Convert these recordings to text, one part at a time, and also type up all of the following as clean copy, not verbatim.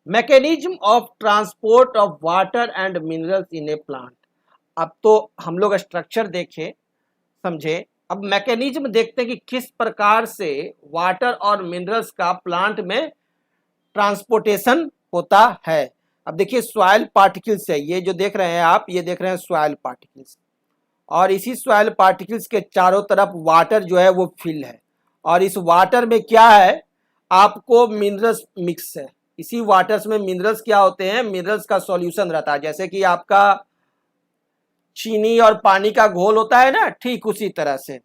Mechanism of transport of water and minerals in a plant. अब तो हम लोग स्ट्रक्चर देखे, समझे, अब मैकेनिज्म देखते हैं कि किस प्रकार से वाटर और मिनरल्स का प्लांट में ट्रांसपोर्टेशन होता है। अब देखिए सॉइल पार्टिकल्स है, ये जो देख रहे हैं आप, ये देख रहे हैं सॉइल पार्टिकल्स, और इसी सॉइल पार्टिकल्स के चारों तरफ वाटर जो है वो फिल है, और इस वाटर में क्या है, आपको मिनरल्स मिक्स है। इसी वाटर्स में मिनरल्स क्या होते हैं, मिनरल्स का सॉल्यूशन रहता है, जैसे कि आपका चीनी और पानी का घोल होता है ना, ठीक उसी तरह से।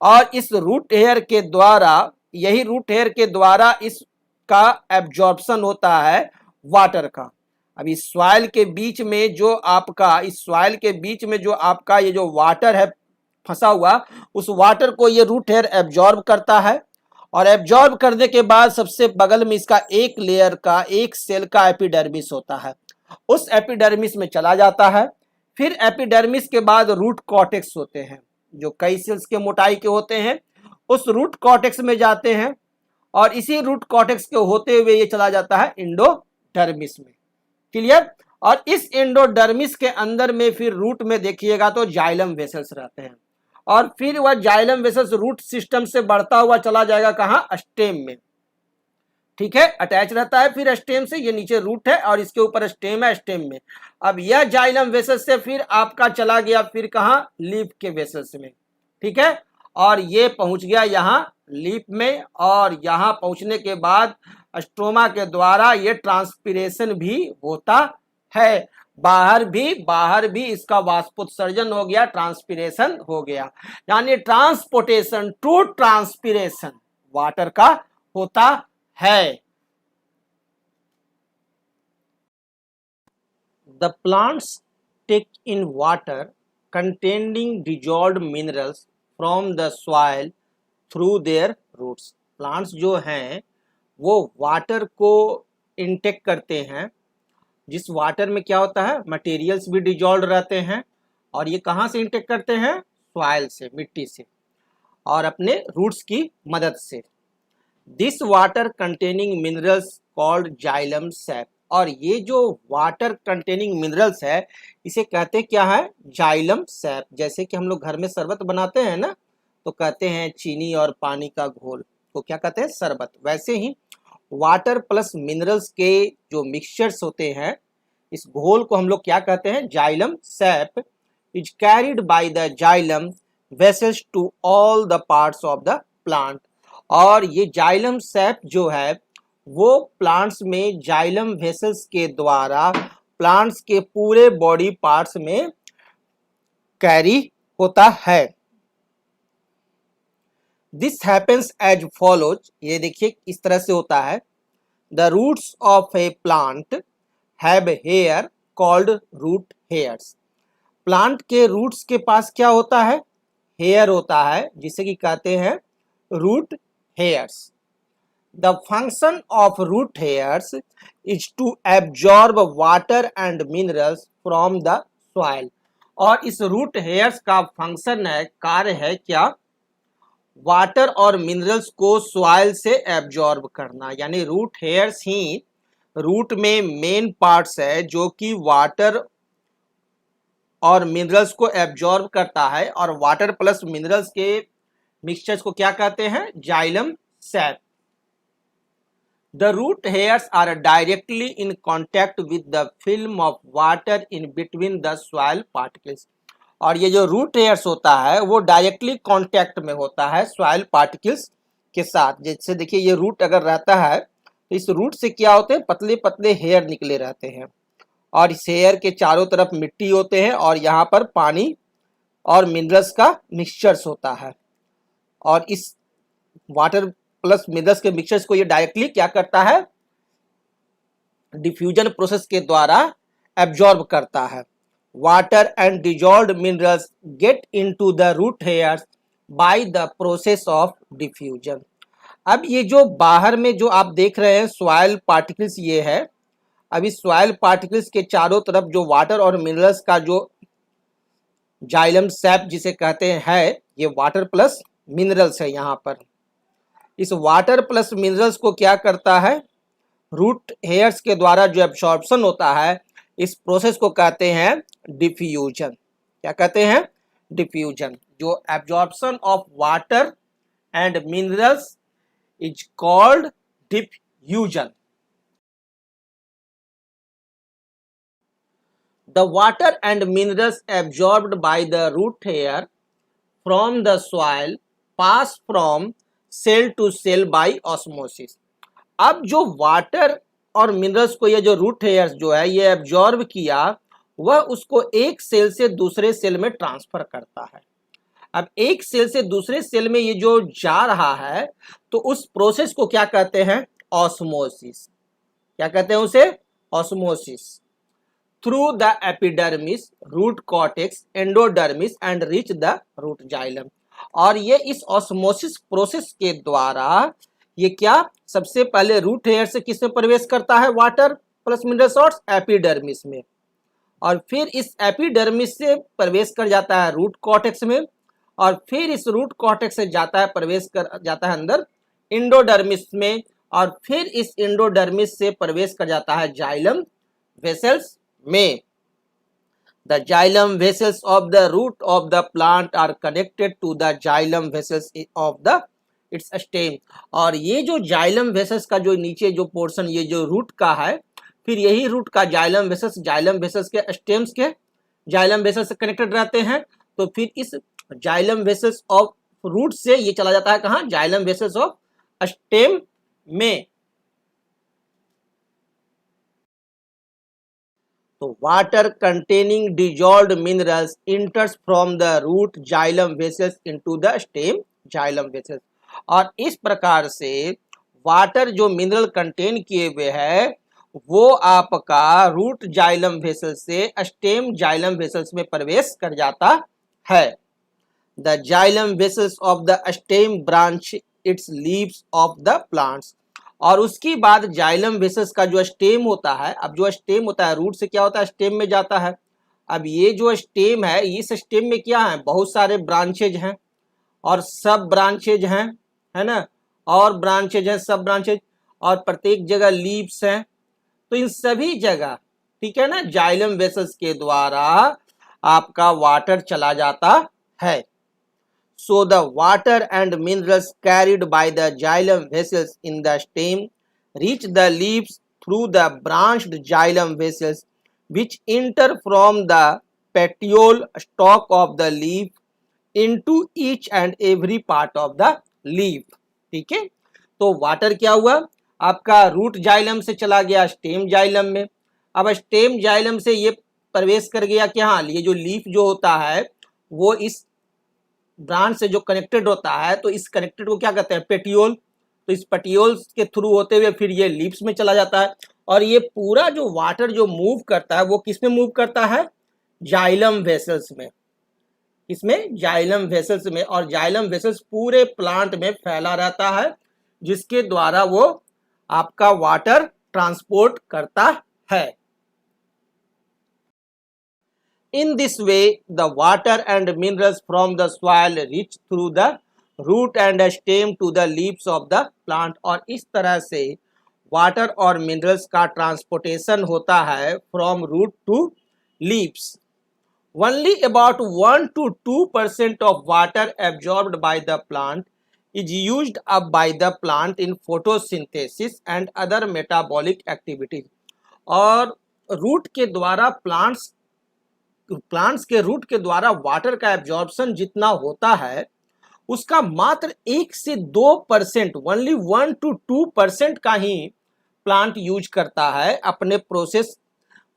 और इस रूट हेयर के द्वारा, यही रूट हेयर के द्वारा इसका एब्जॉर्प्शन होता है वाटर का। अब इस सॉइल के बीच में जो आपका, इस सॉइल के बीच में जो आपका ये जो वाटर है फंसा हुआ, उस वाटर को ये रूट हेयर एब्जॉर्ब करता है, और एब्जॉर्ब करने के बाद सबसे बगल में इसका एक लेयर का, एक सेल का एपिडर्मिस होता है, उस एपिडर्मिस में चला जाता है। फिर एपिडर्मिस के बाद रूट कॉर्टेक्स होते हैं, जो कई सेल्स के मोटाई के होते हैं, उस रूट कॉर्टेक्स में जाते हैं, और इसी रूट कॉर्टेक्स के होते हुए ये चला जाता है एंडोडर्मिस में। क्लियर। और इस एंडोडर्मिस के अंदर में फिर रूट में देखिएगा तो जाइलम वेसल्स रहते हैं, और फिर वह जाइलम वेसल्स रूट सिस्टम से बढ़ता हुआ चला जाएगा कहां, स्टेम में। ठीक है, अटैच रहता है फिर स्टेम से, ये नीचे रूट है और इसके ऊपर स्टेम है, स्टेम में। अब यह जाइलम वेसल्स से फिर आपका चला गया फिर कहां, लीफ के वेसल्स में। ठीक है, और ये पहुंच गया यहां लीफ में, और यहां पहुंचने के बाद स्ट्रोमा के द्वारा ये ट्रांसपिरेशन भी होता है, बाहर भी इसका वाष्पोत्सर्जन हो गया, ट्रांसपिरेशन हो गया, यानी ट्रांसपोर्टेशन टू ट्रांसपिरेशन वाटर का होता है। The plants take in water containing dissolved minerals from the soil through their roots। Plants जो हैं वो वाटर को इनटेक करते हैं, जिस वाटर में क्या होता है, मटेरियल्स भी डिजॉल्व रहते हैं, और ये कहाँ से इनटेक करते हैं, सॉइल से, मिट्टी से, और अपने रूट्स की मदद से। This water containing minerals called xylem SAP. और ये जो वाटर कंटेनिंग मिनरल्स है इसे कहते क्या है, जाइलम सैप। जैसे कि हम लोग घर में शरबत बनाते हैं ना, तो कहते हैं चीनी और पानी का घोल को क्या कहते हैं, शरबत। वैसे ही वाटर प्लस मिनरल्स के जो मिक्सचर्स होते हैं, इस घोल को हम लोग क्या कहते हैं, xylem sap. Is carried by the xylem vessels to all the parts of the plant. और ये जाइलम सैप जो है वो प्लांट्स में जाइलम वेसल्स के द्वारा प्लांट्स के पूरे बॉडी पार्ट्स में कैरी होता है। This happens as follows. ये देखिए इस तरह से होता है। The roots of a plant have hair called root hairs. Plant के रूट्स के पास क्या होता है, हेयर होता है, जिसे कि कहते हैं root hairs. The function of root hairs is to absorb water and minerals from the soil। और इस रूट हेयर्स का फंक्शन है, कार्य है क्या, वाटर और मिनरल्स को सॉइल से एब्जॉर्ब करना। यानी रूट हेयर्स ही रूट में मेन पार्ट्स है जो कि वाटर और मिनरल्स को एब्जॉर्ब करता है, और वाटर प्लस मिनरल्स के मिक्सचर्स को क्या कहते हैं, xylem SAP. The root hairs are directly in contact with the film of water in between the soil particles। और ये जो रूट हेयर्स होता है वो डायरेक्टली कांटेक्ट में होता है सॉइल पार्टिकल्स के साथ। जैसे देखिए ये रूट अगर रहता है तो इस रूट से क्या होते हैं, पतले पतले हेयर निकले रहते हैं, और इस हेयर के चारों तरफ मिट्टी होते हैं, और यहाँ पर पानी और मिनरल्स का मिक्सचर्स होता है। और इस वाटर प्लस मिनरल्स के मिक्सचर्स को ये डायरेक्टली क्या करता है, डिफ्यूजन प्रोसेस के द्वारा एब्जॉर्ब करता है। Water and dissolved minerals get into the root hairs by the process of diffusion. अब ये जो बाहर में जो आप देख रहे हैं सॉइल पार्टिकल्स, ये है। अब इस सॉइल पार्टिकल्स के चारों तरफ जो वाटर और मिनरल्स का जो जाइलम सैप जिसे कहते हैं, ये वाटर प्लस मिनरल्स है। यहाँ पर इस वाटर प्लस मिनरल्स को क्या करता है, रूट हेयर्स के द्वारा जो एब्जॉर्प्शन होता है, इस प्रोसेस को कहते हैं डिफ्यूजन। क्या कहते हैं? डिफ्यूजन। जो absorption of water and minerals is called diffusion. The water and minerals absorbed by the root hair from the soil pass from cell to cell by osmosis। अब जो वाटर और मिनरल्स को ये जो रूट हेयर्स जो है ये absorb किया, वह उसको एक सेल से दूसरे सेल में ट्रांसफर करता है। अब एक सेल से दूसरे सेल में ये जो जा रहा है, तो उस प्रोसेस को क्या कहते हैं? ऑस्मोसिस। क्या कहते हैं उसे? Osmosis. Through the epidermis, root cortex, endodermis and reach the root xylem. और ये इस ऑस्मोसिस प्रोसेस के द्वारा ये क्या सबसे पहले रूट हेयर से किसमें प्रवेश करता है? Water plus mineral salts epidermis में, और फिर इस एपिडर्मिस से प्रवेश कर जाता है रूट कॉर्टेक्स में, और फिर इस रूट कॉर्टेक्स से जाता है प्रवेश कर जाता है अंदर इंडोडर्मिस में, और फिर इस इंडोडर्मिस से प्रवेश कर जाता है जाइलम वेसल्स में। The xylem vessels of the root of the plant are connected to the xylem vessels of the its stem। और ये जो जाइलम वेसल्स का जो नीचे जो पोर्शन ये जो रूट का है, फिर यही रूट का जाइलम वेसल्स के स्टेम्स के जाइलम वेसल्स से कनेक्टेड रहते हैं। तो फिर इस जाइलम वेसल्स ऑफ रूट से ये चला जाता है कहाँ? जाइलम वेसल्स ऑफ स्टेम में। तो water containing dissolved minerals enters from the root xylem vessels into the stem xylem vessels. और इस प्रकार से वाटर जो मिनरल कंटेन किए हुए है वो आपका रूट जाइलम वेसल्स से स्टेम जाइलम वेसल्स में प्रवेश कर जाता है। The xylem vessels of the stem branch it's leaves of the plants. और उसके बाद जाइलम वेसल्स का जो स्टेम होता है, अब जो स्टेम होता है रूट से क्या होता है? स्टेम में जाता है। अब ये जो स्टेम है, इस स्टेम में क्या है? बहुत सारे ब्रांचेज हैं और सब ब्रांचेज हैं, है ना, और ब्रांचेज हैं, सब ब्रांचेज, और प्रत्येक जगह लीव्स हैं। तो इन सभी जगह, ठीक है ना, जाइलम वेसल्स के द्वारा आपका वाटर चला जाता है। So the water and minerals carried by the xylem vessels in the stem reach the leaves through the branched xylem vessels which enter from the petiole stalk of the leaf into each and every part of the leaf। ठीक है, तो water क्या हुआ? आपका root xylem से चला गया stem xylem में। अब स्टेम जाइलम से ये प्रवेश कर गया कि हाँ, ये जो लीफ जो होता है वो इस ब्रांच से जो कनेक्टेड होता है, तो इस कनेक्टेड को क्या कहते हैं? पेटियोल। तो इस पेटियोल के थ्रू होते हुए फिर ये लीव्स में चला जाता है, और ये पूरा जो वाटर जो मूव करता है वो किस में मूव करता है? जाइलम वेसल्स में। इसमें जाइलम वेसल्स में, और जाइलम वेसल्स पूरे प्लांट में फैला रहता है, जिसके द्वारा वो आपका वाटर ट्रांसपोर्ट करता है। In this way, the water and minerals from the soil reach through the root and stem to the leaves of the plant। और इस तरह से वाटर और मिनरल्स का ट्रांसपोर्टेशन होता है from root to leaves. Only about 1 to 2% of water absorbed by the plant is used up by the plant in photosynthesis and other metabolic activities। और root के द्वारा प्लांट्स के रूट के द्वारा वाटर का एब्जॉर्प्शन जितना होता है, उसका मात्र 1 से 2%, ओनली 1 to 2% का ही प्लांट यूज करता है अपने प्रोसेस,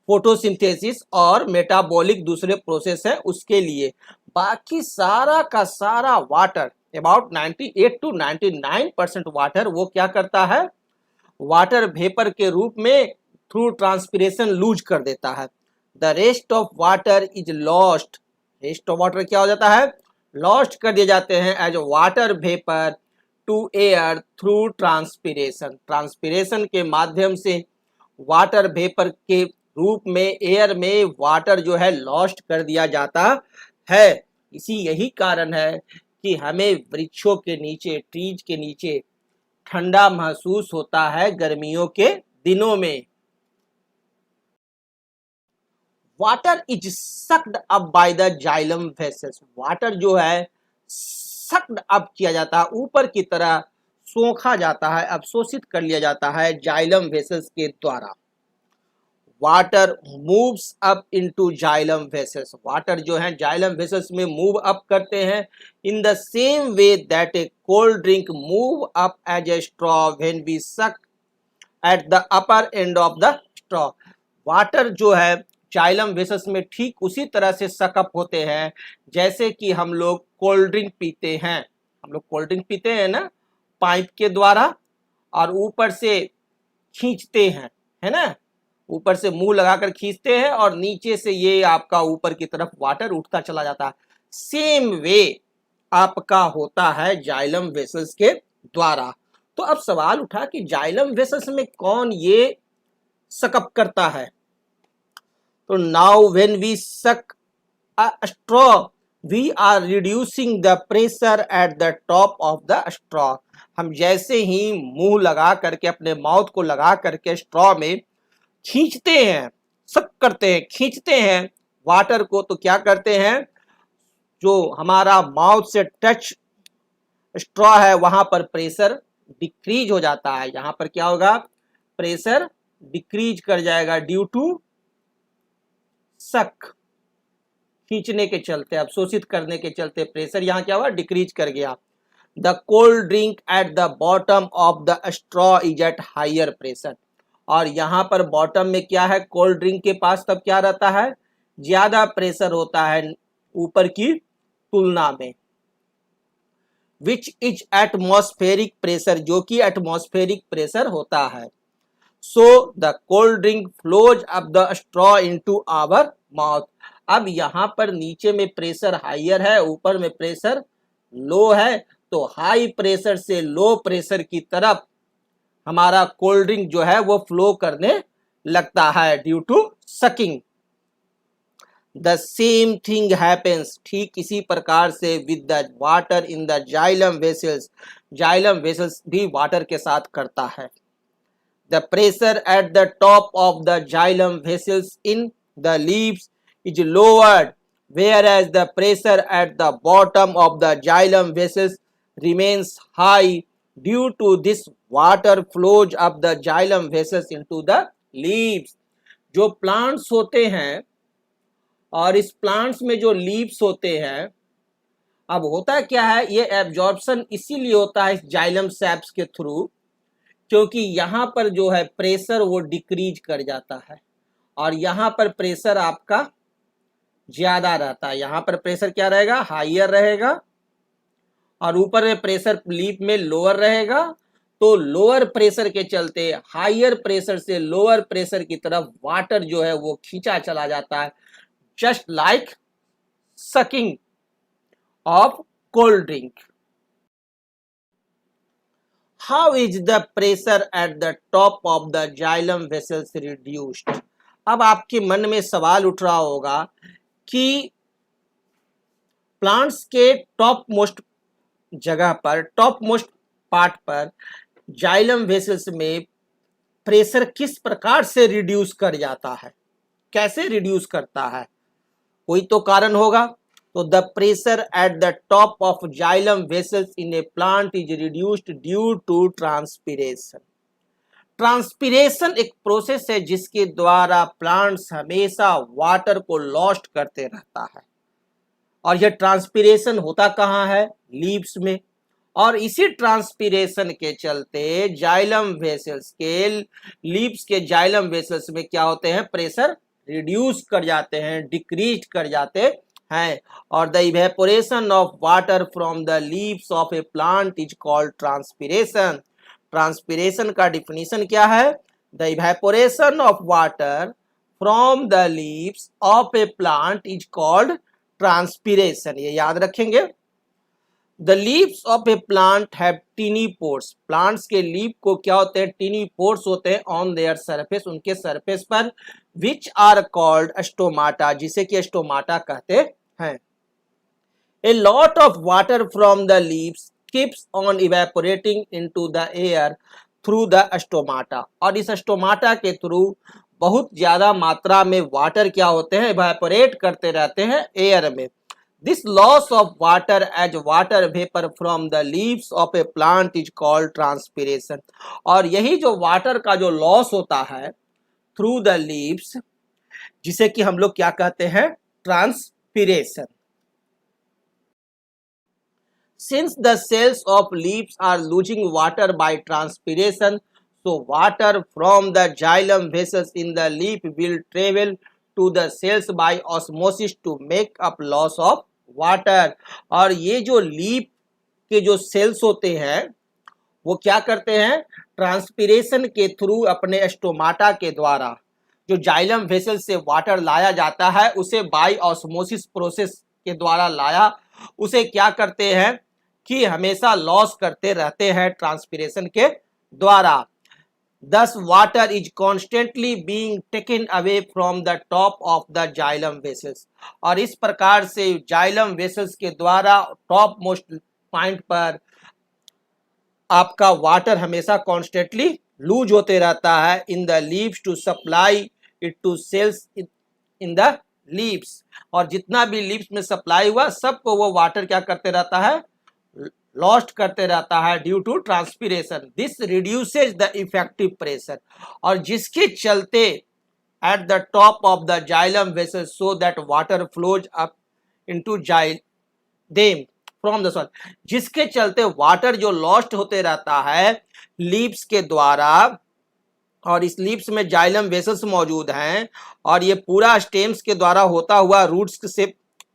फोटोसिंथेसिस और मेटाबॉलिक दूसरे प्रोसेस है उसके लिए। बाकी सारा का सारा वाटर, अबाउट 98 to 99% वाटर वो क्या करता है? वाटर वेपर के रूप में थ्रू ट्रांसपिरेशन लूज कर देता है। The rest of water is lost. Rest of water क्या हो जाता है? लॉस्ट कर दिए जाते हैं as water vapour to air through transpiration. Transpiration के माध्यम से वाटर वेपर के रूप में एयर में वाटर जो है लॉस्ट कर दिया जाता है। यही कारण है कि हमें वृक्षों के नीचे, ट्रीज के नीचे ठंडा महसूस होता है गर्मियों के दिनों में water is sucked up by the xylem vessels, water जो है सक्ड अप किया जाता है, ऊपर की तरह सोखा जाता है, अवशोषित कर लिया जाता है जाइलम वेसल्स के द्वारा। Water moves up into xylem vessels, water जो है जाइलम वेसल्स में मूव अप करते हैं in the same way that a cold drink move up as a straw when we suck at the upper end of the straw. Water जो है xylem vessels में ठीक उसी तरह से सकअप होते हैं जैसे कि हम लोग कोल्ड ड्रिंक पीते हैं, हम लोग कोल्ड ड्रिंक पीते हैं ना पाइप के द्वारा, और ऊपर से खींचते हैं, है ना, ऊपर से मुंह लगाकर खींचते हैं और नीचे से ये आपका ऊपर की तरफ वाटर उठता चला जाता है। सेम वे आपका होता है जाइलम वेसल्स के द्वारा। तो अब सवाल उठा कि जाइलम वेसल्स में कौन ये सकअप करता है। तो now when we suck a straw we are reducing the pressure at the top of the straw. हम जैसे ही मुंह लगा करके, अपने माउथ को लगा करके स्ट्रॉ में खींचते हैं, सक करते हैं, खींचते हैं वाटर को, तो क्या करते हैं, जो हमारा माउथ से टच स्ट्रॉ है वहां पर प्रेशर डिक्रीज हो जाता है। यहां पर क्या होगा, प्रेशर डिक्रीज कर जाएगा ड्यू टू सक, खींचने के चलते, अवशोषित करने के चलते प्रेशर यहां क्या हुआ, डिक्रीज कर गया। The cold drink at the bottom of the straw is at higher pressure, और यहां पर बॉटम में क्या है, कोल्ड ड्रिंक के पास तब क्या रहता है, ज्यादा प्रेशर होता है ऊपर की तुलना में। विच इज एटमॉस्फेरिक प्रेशर, जो कि एटमॉस्फेरिक प्रेशर होता है। So the cold drink flows up the straw into our mouth. अब यहां पर नीचे में प्रेशर हायर है, ऊपर में प्रेशर लो है, तो हाई प्रेशर से लो प्रेशर की तरफ हमारा कोल्ड ड्रिंक जो है वो फ्लो करने लगता है due to sucking. The same thing happens, ठीक इसी प्रकार से with the water in the xylem vessels, xylem vessels भी वाटर के साथ करता है। The pressure at the top of the xylem vessels in the leaves is lowered, whereas the pressure at the bottom of the xylem vessels remains high. Due to this, water flows up the xylem vessels into the leaves. जो plants होते हैं और इस plants में जो leaves होते हैं, अब होता क्या है, ये एब्जॉर्प्शन इसीलिए होता है इस जाइलम सैप्स के थ्रू क्योंकि यहाँ पर जो है प्रेशर वो डिक्रीज कर जाता है और यहाँ पर प्रेशर आपका ज्यादा रहता है। यहाँ पर प्रेशर क्या रहेगा, हाइयर रहेगा, और ऊपर में प्रेशर लीफ में लोअर रहेगा। तो लोअर प्रेशर के चलते हाइयर प्रेशर से लोअर प्रेशर की तरफ वाटर जो है वो खींचा चला जाता है, just like sucking of cold drink. How is the pressure at the top of the xylem vessels reduced. अब आपके मन में सवाल उठ रहा होगा कि प्लांट्स के टॉप मोस्ट जगह पर, टॉप मोस्ट पार्ट पर जाइलम वेसल्स में प्रेशर किस प्रकार से रिड्यूस कर जाता है, कैसे रिड्यूस करता है, कोई तो कारण होगा। तो the pressure at the top of xylem vessels in a plant is reduced due to transpiration. Transpiration एक प्रोसेस है जिसके द्वारा प्लांट्स हमेशा वाटर को लॉस्ट करते रहता है, और यह ट्रांसपीरेशन होता कहाँ है, लीव्स में। और इसी ट्रांसपीरेशन के चलते जाइलम वेसल्स के, लीव्स के जाइलम वेसल्स में क्या होते हैं, प्रेशर रिड्यूस कर जाते हैं, डिक्रीज कर जाते हैं। और the evaporation of water from the leaves of a plant is called transpiration. Transpiration का डिफिनीशन क्या है, the evaporation of water from the leaves of a plant is called transpiration. ये याद रखेंगे। The leaves of a plant have tiny pores, plants के leave को क्या होते हैं, टीनी पोर्स होते हैं ऑन देयर सरफेस, उनके सरफेस पर, विच आर कॉल्ड स्टोमाटा, जिसे कि स्टोमाटा कहते हैं। A lot of water from the leaves keeps on evaporating into the air, through the stomata, और इस स्टोमाटा के थ्रू बहुत ज्यादा मात्रा में वाटर क्या होते हैं, इवेपोरेट करते रहते हैं एयर में। This loss of water as water vapour from the leaves of a plant is called transpiration. और यही जो वाटर का जो लॉस होता है थ्रू द लीव्स, जिसे कि हम लोग क्या कहते हैं, transpiration. Since the cells of leaves are losing water by transpiration, so water from the xylem vessels in the leaf will travel to the cells by osmosis to make up loss of water। और ये जो leaf के जो sales होते हैं वो क्या करते हैं, ट्रांसपीरेशन के थ्रू अपने स्टोमाटा के द्वारा जो जाइलम वेसल से वाटर लाया जाता है उसे बाय ऑस्मोसिस प्रोसेस के द्वारा लाया, उसे क्या करते हैं कि हमेशा लॉस करते रहते हैं ट्रांसपीरेशन के द्वारा। Thus water is constantly being taken away from the top of the xylem vessels। और इस प्रकार से जाइलम वेसल्स के द्वारा टॉप मोस्ट पॉइंट पर आपका वाटर हमेशा कॉन्स्टेंटली लूज होते रहता है in the leaves to supply it to cells in the leaves. और जितना भी लीव्स में सप्लाई हुआ सबको वो वाटर क्या करते रहता है, लॉस्ट करते रहता है due to transpiration. This reduces the effective pressure, और जिसके चलते at the top of the xylem vessel so that water flows up into them from the soil, जिसके चलते वाटर जो लॉस्ट होते रहता है लीव्स के द्वारा, और इस लीव्स में जाइलम वेसल्स मौजूद हैं और ये पूरा स्टेम्स के द्वारा होता हुआ रूट्स से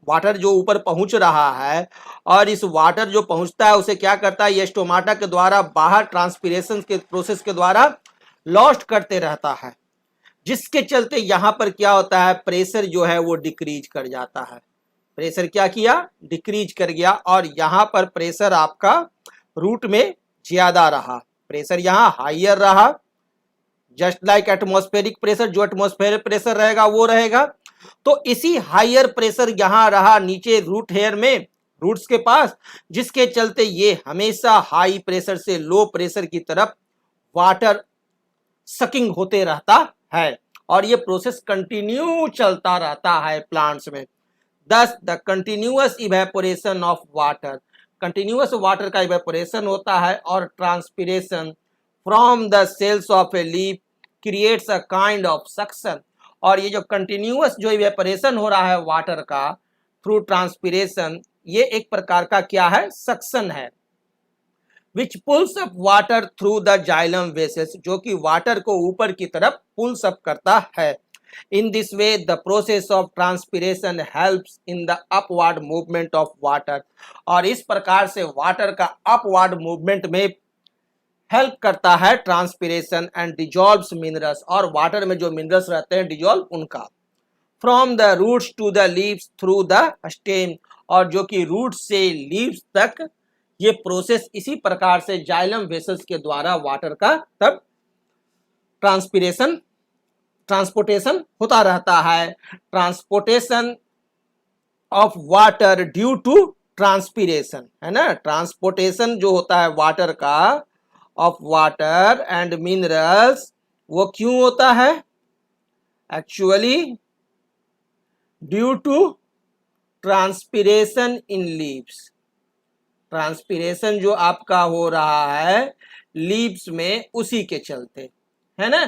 वाटर जो ऊपर पहुंच रहा है, और इस वाटर जो पहुंचता है उसे क्या करता है, ये स्टोमाटा के द्वारा बाहर ट्रांसपीरेशन के प्रोसेस के द्वारा लॉस्ट करते रहता है, जिसके चलते यहां पर क्या होता है, प्रेशर जो है वो डिक्रीज कर जाता है। प्रेशर क्या किया, डिक्रीज कर गया, और यहां पर प्रेशर आपका रूट में ज्यादा रहा, प्रेशर यहां हाइयर रहा, जस्ट लाइक एटमॉस्फेरिक प्रेशर, जो एटमॉस्फेरिक प्रेशर रहेगा वो रहेगा। तो इसी हाइयर प्रेशर यहां रहा नीचे रूट हेयर में, रूट्स के पास, जिसके चलते ये हमेशा हाई प्रेशर से लो प्रेशर की तरफ वाटर सकिंग होते रहता है, और ये प्रोसेस कंटिन्यू चलता रहता है प्लांट्स में। Thus the continuous evaporation of water, continuous water का इवेपोरेशन होता है, और transpiration from the cells of a leaf creates a kind of suction. और ये जो कंटिन्यूअस जो इवेपोरेशन हो रहा है वाटर का थ्रू ट्रांसपीरेशन, ये एक प्रकार का क्या है, सक्शन है, which pulls up water through the xylem vessels, जो कि वाटर को ऊपर की तरफ पुल्स अप करता है। In this way the process of transpiration helps in the upward movement of water, और इस प्रकार से वाटर का अपवर्ड मूवमेंट में हेल्प करता है ट्रांसपीरेशन, एंड डिजॉल्व्स मिनरल्स, और वाटर में जो मिनरल्स रहते हैं डिजॉल्व उनका, from the roots to the leaves through the stem, और जो कि रूट से लीव्स तक ये प्रोसेस इसी प्रकार से जाइलम वेसल्स के द्वारा वाटर का तब ट्रांसपोर्टेशन होता रहता है। Transportation of water due to transpiration, है ना, ट्रांसपोर्टेशन जो होता है वाटर का ऑफ वाटर एंड मिनरल्स, वो क्यों होता है, actually due to transpiration in leaves. Transpiration जो आपका हो रहा है लीव्स में उसी के चलते, है ना,